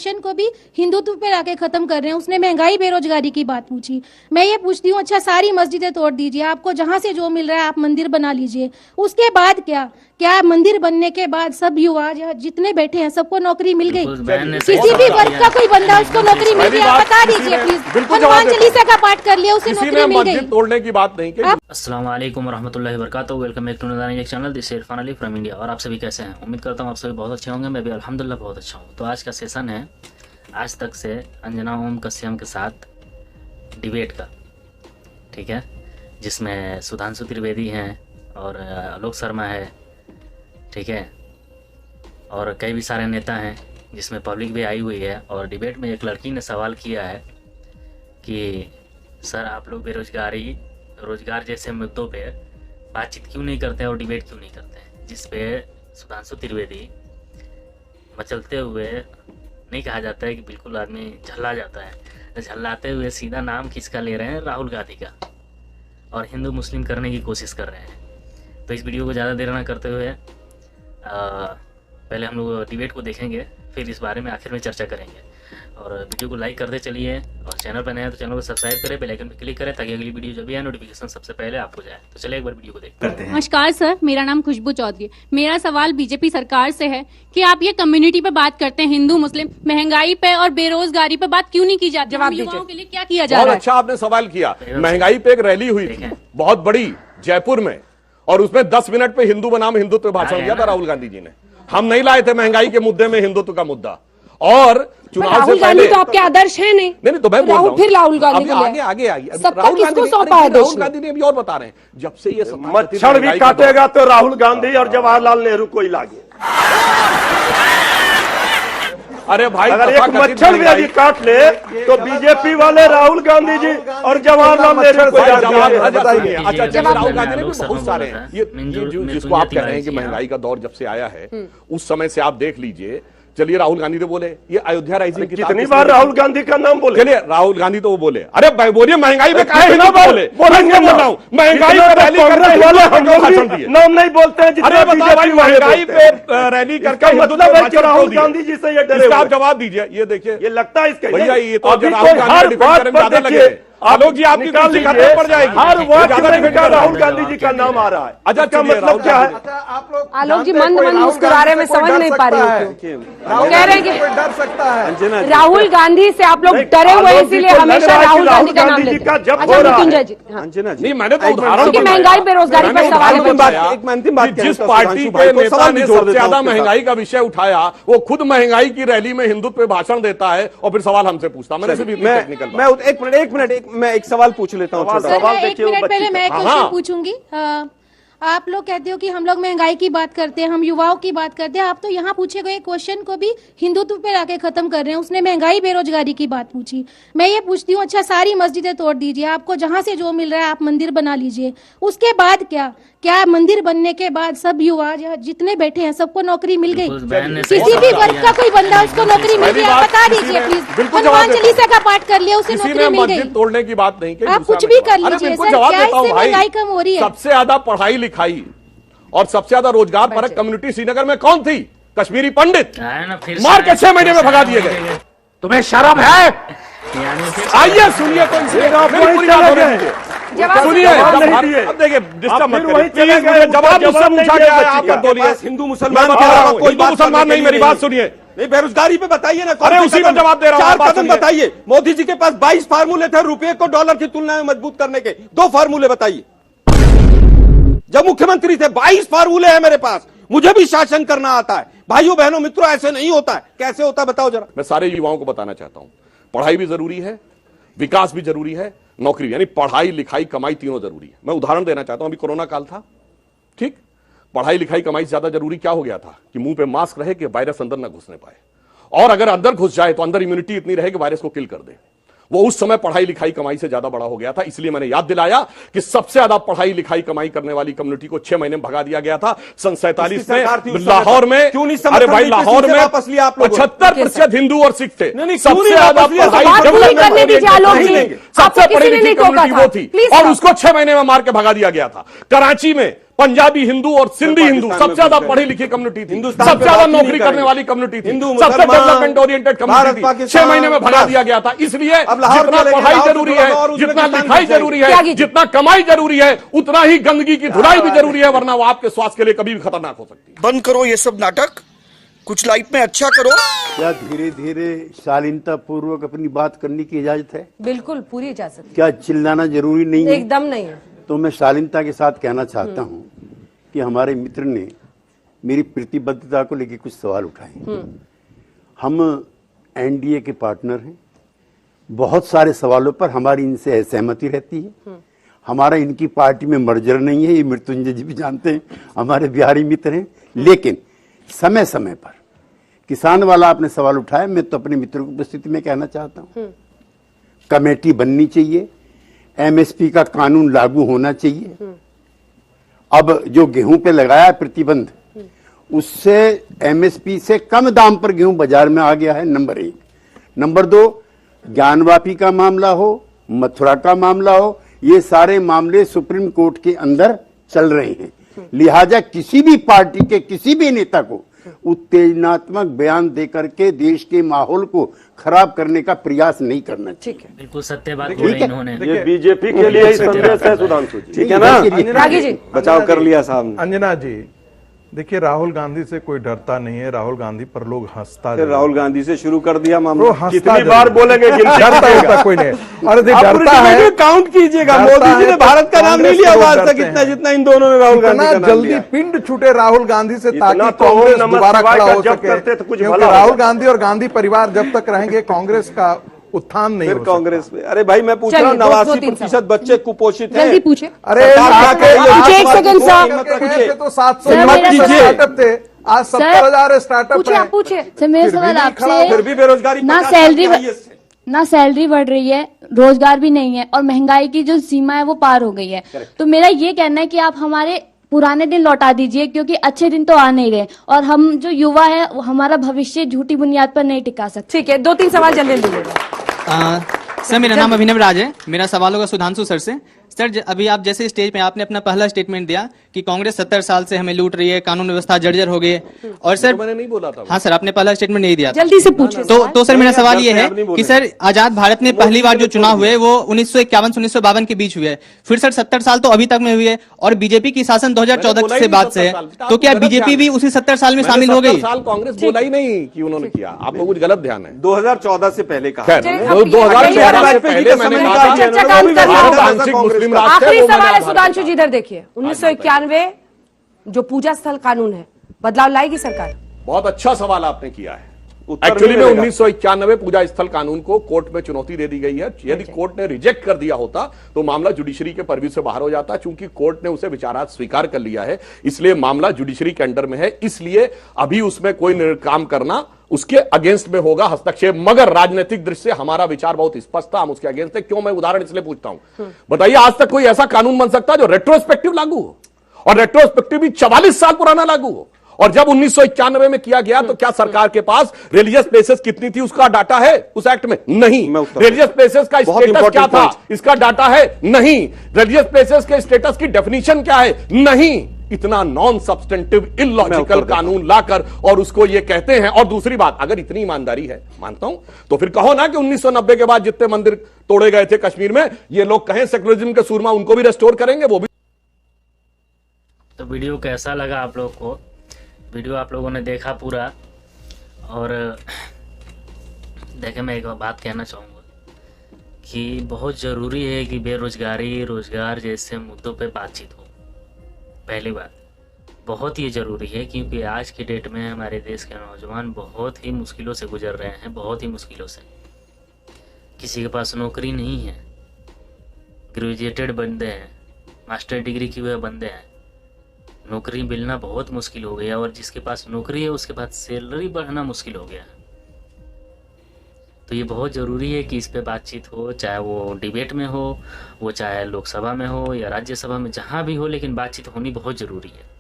Question को भी हिंदुत्व पे लाके खत्म कर रहे हैं। उसने महंगाई बेरोजगारी की बात पूछी। मैं ये पूछती हूँ, अच्छा सारी मस्जिदें तोड़ दीजिए, आपको जहां से जो मिल रहा है आप मंदिर बना लीजिए, उसके बाद क्या मंदिर बनने के बाद सब युवा जितने बैठे हैं सबको नौकरी मिल गई? किसी भी वर्ग का कोई बंदा उसको नौकरी मिल गई? आप बता दीजिए प्लीज। हनुमान चालीसा का पाठ कर लिया, उसे नौकरी मिल गई? तोड़ने की बात नहीं की। अस्सलाम वालेकुम रहमतुल्लाहि व बरकातहू। वेलकम बैक टू नदानी channel, this is Irfan Ali from India. और आप सभी कैसे हैं? उम्मीद करता हूँ आप सभी बहुत अच्छे होंगे। मैं भी अल्हम्दुलिल्लाह बहुत अच्छा हूँ। तो आज का सेशन है आज तक से अंजना ओम कश्यप के साथ डिबेट का, ठीक है, जिसमें सुधांशु त्रिवेदी हैं और आलोक शर्मा है, ठीक है, और कई भी सारे नेता हैं, जिसमें पब्लिक भी आई हुई है। और डिबेट में एक लड़की ने सवाल किया है कि सर आप लोग बेरोजगारी रोजगार जैसे मुद्दों पे बातचीत क्यों नहीं करते और डिबेट क्यों नहीं करते हैं, जिस पे सुधांशु त्रिवेदी मचलते हुए नहीं कहा जाता है कि बिल्कुल आदमी झल्ला जाता है, झल्लाते हुए सीधा नाम किसका ले रहे हैं, राहुल गांधी का, और हिंदू मुस्लिम करने की कोशिश कर रहे हैं। तो इस वीडियो को ज़्यादा देर ना करते हुए पहले हम लोग डिबेट को देखेंगे, फिर इस बारे में आखिर में चर्चा करेंगे। और वीडियो को लाइक करते चलिए, और चैनल पर नए हैं तो चैनल को सब्सक्राइब करें, बेल आइकन पर क्लिक करें ताकि अगली वीडियो जब भी आए नोटिफिकेशन सबसे पहले आपको जाए। तो चलिए एक बार वीडियो को देखते हैं। नमस्कार सर, मेरा नाम खुशबू चौधरी। मेरा सवाल बीजेपी सरकार से है कि आप ये कम्युनिटी पे बात करते हैं, हिंदू मुस्लिम, महंगाई पे और बेरोजगारी पे बात क्यों नहीं की जाती? जवाब युवाओं के लिए क्या किया जा रहा है? बहुत अच्छा आपने सवाल किया। महंगाई पे एक रैली हुई थी बहुत बड़ी जयपुर में, और उसमें 10 मिनट पे हिंदू बनाम हिंदुत्व भाषण दिया था राहुल गांधी जी ने। हम नहीं लाए थे महंगाई के मुद्दे में हिंदुत्व का मुद्दा। और चुनाव से पहले तो आपके आदर्श है नहीं तो मैं बोल रहा हूं, फिर राहुल गांधी आगे राहुल गांधी ने अभी और बता रहे हैं, जब से ये मच्छर भी काटेगा तो राहुल गांधी और जवाहरलाल नेहरू को ही लागे। अरे भाई, अगर एक मच्छर भी यदि काट ले तो बीजेपी वाले राहुल गांधी जी और जवाहरलाल नेहरू को बताइए। अच्छा, राहुल गांधी ने भी बहुत सारे हैं। ये जिसको आप कह रहे हैं कि महंगाई का दौर जब से आया है उस समय से आप देख लीजिए। चलिए राहुल गांधी तो बोले, ये अयोध्या राइजिंग की कितनी बार राहुल गांधी का नाम बोले? चलिए राहुल गांधी तो वो बोले, अरे बोलिए महंगाई पे काहे ना बोले? बोलेंगे बोल रहा हूं, महंगाई पे रैली करके वाले हम लोग भाषण दिए, नाम नहीं बोलते हैं। अरे बताओ भाई, महंगाई पे रैली करके मतलब है कि राहुल गांधी जी से ये डरे? आप जवाब दीजिए। ये देखिए, ये लगता है इसका भैया, ये तो राहुल गांधी डिफेंड करने में ज्यादा लगे। आलोक जी आपकी कुर्सी खत्म पड़ जाएगी। हर वर्ड राहुल गांधी जी का नाम आ रहा है। अच्छा, क्या मतलब क्या है? आलोक जी मंद मुस्कुरा रहे, मैं समझ नहीं पा रही हूँ। कह रहे हैं कि डर सकता है राहुल गांधी से, आप लोग डरे हुए इसीलिए हमेशा राहुल गांधी का नाम लेते हैं। अच्छा मृत्युंजय जी, नहीं मैंने तो उदाहरण, महंगाई बेरोजगारी पर सवाल है। जिस पार्टी के नेता ने सबसे ज्यादा महंगाई का विषय उठाया वो खुद महंगाई की रैली में हिंदुत्व पे भाषण देता है और फिर सवाल हमसे पूछता। मैंने सिर्फ एक मिनट मैं एक सवाल पूछ लेता हूँ। पहले मैं क्वेश्चन पूछूंगी। आप लोग कहते हो कि हम लोग महंगाई की बात करते हैं, हम युवाओं की बात करते हैं। आप तो यहाँ पूछे गए क्वेश्चन को भी हिंदुत्व पे लाके खत्म कर रहे हैं। उसने महंगाई बेरोजगारी की बात पूछी। मैं ये पूछती हूँ, अच्छा सारी मस्जिदें तोड़ दीजिए, आपको जहां से जो मिल रहा है आप मंदिर बना लीजिए, उसके बाद क्या मंदिर बनने के बाद सब युवा जितने बैठे हैं सबको नौकरी मिल गई? किसी भी वर्ग का कोई बंदा उसको नौकरी मिल गई? आप बता दीजिए प्लीज। हनुमान चालीसा का पाठ कर लिया, उसे नौकरी मिल गई? तोड़ने की बात नहीं की, आप कुछ भी कर लीजिए सर, क्या इससे महंगाई कम हो रही है? सबसे ज्यादा पढ़ाई लिखाई और सबसे ज्यादा रोजगार परक कम्युनिटी श्रीनगर में कौन थी? कश्मीरी पंडित मार के 6 महीने में भगा दिए गए। तुम्हें शर्म है? आइए सुनिए, तो सुनिए। अब देखिए, जवाब मुझसे पूछा गया है, आप बोलिए। हिंदू मुसलमान कोई मुसलमान नहीं, मेरी बात सुनिए। नहीं, बेरोजगारी पे बताइए ना। अरे उसी में जवाब दे रहा हूं। 4 कदम बताइए। मोदी जी के पास 22 फार्मूले थे रुपये को डॉलर की तुलना में मजबूत करने के। 2 फार्मूले बताइए। जब मुख्यमंत्री थे 22 फार्मूले हैं मेरे पास। मुझे भी शासन करना आता है। भाइयों बहनों मित्रों, ऐसे नहीं होता है। कैसे होता है बताओ जरा। मैं सारे युवाओं को बताना चाहता हूं, पढ़ाई भी जरूरी है, विकास भी जरूरी है, नौकरी, यानी पढ़ाई लिखाई कमाई तीनों जरूरी है। मैं उदाहरण देना चाहता हूं। अभी कोरोना काल था, ठीक, पढ़ाई लिखाई कमाई से ज्यादा जरूरी क्या हो गया था कि मुंह पे मास्क रहे कि वायरस अंदर ना घुसने पाए, और अगर अंदर घुस जाए तो अंदर इम्यूनिटी इतनी रहे कि वायरस को किल कर दे। वो उस समय पढ़ाई लिखाई कमाई से ज्यादा बड़ा हो गया था। इसलिए मैंने याद दिलाया कि सबसे ज्यादा पढ़ाई लिखाई कमाई करने वाली कम्युनिटी को 6 महीने में भगा दिया गया था। सन 47 में लाहौर में, अरे भाई लाहौर में 75% हिंदू और सिख थे। सबसे ज्यादा पढ़ाई सबसे पढ़ी लिखी कम्युनिटी वो थी, और उसको 6 महीने में मार के भगा दिया गया था। कराची में पंजाबी हिंदू और सिंधी हिंदू सबसे ज्यादा पढ़ी लिखी कम्युनिटी थी, सबसे ज्यादा नौकरी करने वाली कम्युनिटी थी, सबसे डेवलपमेंट ओरिएंटेड कम्युनिटी थी। 6 महीने में भगा दिया गया था। इसलिए जितना पढ़ाई जरूरी है, जितना लिखाई जरूरी है, जितना कमाई जरूरी है, उतना ही गंदगी की धुलाई भी जरूरी है, वरना वो आपके स्वास्थ्य के लिए कभी भी खतरनाक हो सकती है। बंद करो ये सब नाटक, कुछ लाइफ में अच्छा करो। क्या धीरे धीरे शालीनता पूर्वक अपनी बात करने की इजाजत है? बिल्कुल पूरी इजाजत, क्या चिल्लाना जरूरी नहीं है? एकदम नहीं है। तो मैं शालीनता के साथ कहना चाहता हूं कि हमारे मित्र ने मेरी प्रतिबद्धता को लेकर कुछ सवाल उठाए। हम एनडीए के पार्टनर हैं, बहुत सारे सवालों पर हमारी इनसे असहमति रहती है। हमारा इनकी पार्टी में मर्जर नहीं है, ये मृत्युंजय जी भी जानते हैं, हमारे बिहारी मित्र हैं। लेकिन समय समय पर किसान वाला आपने सवाल उठाया, मैं तो अपने मित्रों की उपस्थिति में कहना चाहता हूं, कमेटी बननी चाहिए, एमएसपी का कानून लागू होना चाहिए। अब जो गेहूं पे लगाया प्रतिबंध, उससे एमएसपी से कम दाम पर गेहूं बाजार में आ गया है, नंबर 1। नंबर 2, ज्ञानवापी का मामला हो, मथुरा का मामला हो, ये सारे मामले सुप्रीम कोर्ट के अंदर चल रहे हैं। लिहाजा किसी भी पार्टी के किसी भी नेता को उत्तेजनात्मक बयान देकर के देश के माहौल को खराब करने का प्रयास नहीं करना चाहिए। ठीक है, बिल्कुल सत्य बात बोले इन्होंने। ये बीजेपी के लिए ही संदेश है सुधांशु जी, ठीक है ना? रागी जी बचाव कर लिया साहब ने। अंजना जी, देखिए राहुल गांधी से कोई डरता नहीं है, राहुल गांधी पर लोग हंसता फिर राहुल गांधी से शुरू कर दिया वो मामला। हंसता कितनी जरूर। बार बोलेंगे? डरता कोई नहीं। अरे डरता है, काउंट कीजिएगा, डरता मोदी जी है ने तो भारत का नाम नहीं कांग्रेस लिया के लोग आज तक डरते इतना हैं। जितना इन दोनों ने राहुल गांधी इतना का नाम जल्दी लिया। पिंड छूटे राहुल गांधी से ताकि इतना तो कांग्रेस नमः दोबारा शिवाय खड़ा का हो जप सके, करते तो कुछ क्योंकि भला हो राहुल जाता। गांधी और गांधी परिवार जब तक रहेंगे कांग्रेस का उत्थान नहीं फिर हो सकता। कांग्रेस में, अरे भाई मैं पूछ रहा हूँ, चलिए, दो- 89% बच्चे कुपोषित हैं। जल्दी पूछे। अरे सरकार क्या लाके कहे? पूछे, एक आसपास सेकंड की सर। हिम्मत कहे रखिए। थे तो 700 सर, मेरा स्टार्टअप थे, आज 70,000 स्टार्टअप पूछे, हैं। आप पूछे। सर मेरा फिर भी सवाल नहीं खड़ा आपसे, फिर भी बेरोजगारी ना 50 सैलरी की highest है। ना सैलरी बढ़ रही है, रोजगार भी नहीं है और महंगाई की जो सीमा है वो पार हो गई है। तो मेरा ये कहना है कि आप हमारे पुराने दिन लौटा दीजिए, क्योंकि अच्छे दिन तो आ नहीं रहे और हम जो युवा है वो हमारा भविष्य झूठी बुनियाद पर नहीं टिका सकते। ठीक है, 2-3 सवाल जल्दी दीजिएगा। सर मेरा नाम अभिनव राज है। मेरा सवाल होगा सुधांशु सर से। सर अभी आप जैसे स्टेज पे आपने अपना पहला स्टेटमेंट दिया कि कांग्रेस 70 साल से हमें लूट रही है, कानून व्यवस्था जर्जर हो गई है, और सर मैंने नहीं बोला था। हाँ सर, आपने पहला स्टेटमेंट नहीं दिया था। जल्दी से पूछिए। तो सर मेरा सवाल ये है आप नहीं बोल कि सर आजाद भारत में पहली बार जो चुनाव हुए वो 1951 से 1952 के बीच हुए हैं। फिर सर 70 साल तो अभी तक में हुए और बीजेपी की शासन 2014 से बाद से है, तो क्या बीजेपी भी उसी 70 साल में शामिल हो गई? साल कांग्रेस बोला ही नहीं कि उन्होंने किया, आपको कुछ गलत ध्यान है। 2014 से पहले कहा। खैर, चलिए, 2014 से पहले मैंने कहा कि चर्चा का अंत करना भारत होगा। आंशिक मुस्लिम राष्ट्र है, आखिरी वो सवाल मैंने है आधार सुधांशु दिया। जी, इधर देखिए। 1991 जो पूजा स्थल कानून है, बदलाव लाएगी सरकार? बहुत अच्छा सवाल आपने किया है। उत्तर एक्चुअली नहीं में मिलेगा। 1991 पूजा स्थल कानून को कोर्ट में चुनौती दे दी गई है। यदि कोर्ट ने रिजेक्ट कर दिया होता तो मामला जुडिशरी के परव्यू से बाहर हो जाता। चूंकि कोर्ट ने उसे विचारार्थ स्वीकार कर लिया है, इसलिए मामला जुडिशरी के अंडर में है। इसलिए अभी उसमें कोई काम करना उसके अगेंस्ट में होगा, हस्तक्षेप। मगर राजनीतिक दृष्टि से हमारा विचार बहुत स्पष्ट था, हम उसके अगेंस्ट थे। क्यों? मैं उदाहरण इसलिए पूछता हूं, बताइए आज तक कोई ऐसा कानून बन सकता है जो रेट्रोस्पेक्टिव लागू हो, और रेट्रोस्पेक्टिव भी 44 साल पुराना लागू हो? और जब 1991 में किया गया तो क्या सरकार के पास रिलीजियस प्लेसेस कितनी थी उसका डाटा है उस एक्ट में? नहीं। रिलीजियस प्लेसेस का स्टेटस क्या था इसका डाटा है? नहीं। रिलीजियस प्लेसेस के स्टेटस की डेफिनेशन क्या है? नहीं। इतना नॉन सब्सटेंटिव इलॉजिकल कानून लाकर और उसको ये कहते हैं। और दूसरी बात, अगर इतनी ईमानदारी है, मानता हूं, तो फिर कहो ना कि 1990 के बाद जितने मंदिर तोड़े गए थे कश्मीर में, ये लोग कहें सेकुलरिज्म के सूरमा, उनको भी रेस्टोर करेंगे। वो भी। तो वीडियो कैसा लगा आप लोग को? वीडियो आप लोगों ने देखा पूरा, और देखे मैं एक बात कहना चाहूँगा कि बहुत ज़रूरी है कि बेरोजगारी, रोजगार जैसे मुद्दों पे बातचीत हो। पहली बात बहुत ही ज़रूरी है, क्योंकि आज की डेट में हमारे देश के नौजवान बहुत ही मुश्किलों से गुजर रहे हैं, बहुत ही मुश्किलों से। किसी के पास नौकरी नहीं है, ग्रेजुएटेड बंदे हैं, मास्टर डिग्री किए हुए बंदे हैं, नौकरी मिलना बहुत मुश्किल हो गया, और जिसके पास नौकरी है उसके पास सैलरी बढ़ना मुश्किल हो गया। तो ये बहुत ज़रूरी है कि इस पे बातचीत हो, चाहे वो डिबेट में हो, वो चाहे लोकसभा में हो या राज्यसभा में, जहाँ भी हो, लेकिन बातचीत होनी बहुत ज़रूरी है।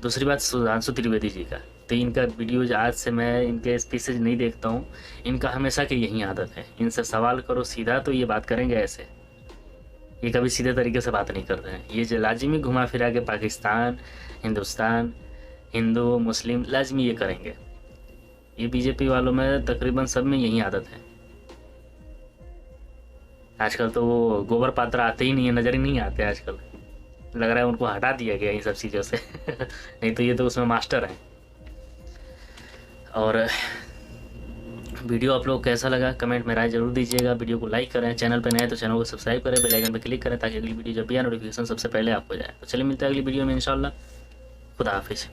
दूसरी बात सुधांशु त्रिवेदी जी का, तो इनका वीडियोज आज से मैं इनके स्पीचेज नहीं देखता हूँ। इनका हमेशा की यही आदत है, इनसे सवाल करो सीधा तो ये बात करेंगे ऐसे, ये कभी सीधे तरीके से बात नहीं करते हैं। ये जो लाजिमी घुमा फिरा के पाकिस्तान, हिंदुस्तान, हिंदू मुस्लिम लाजमी ये करेंगे। ये बीजेपी वालों में तकरीबन सब में यही आदत है। आजकल तो वो गोबर पात्र आते ही नहीं है, नज़र ही नहीं आते आजकल। लग रहा है उनको हटा दिया गया इन सब चीज़ों से नहीं तो ये तो उसमें मास्टर हैं। और वीडियो आप लोग कैसा लगा कमेंट में राय जरूर दीजिएगा। वीडियो को लाइक करें, चैनल पर नए तो चैनल को सब्सक्राइब करें, बेल आइकन पर क्लिक करें ताकि अगली वीडियो जब भी आए नोटिफिकेशन सबसे पहले आपको जाए। तो चलिए मिलते हैं अगली वीडियो में इंशाल्लाह। खुदा हाफिज़।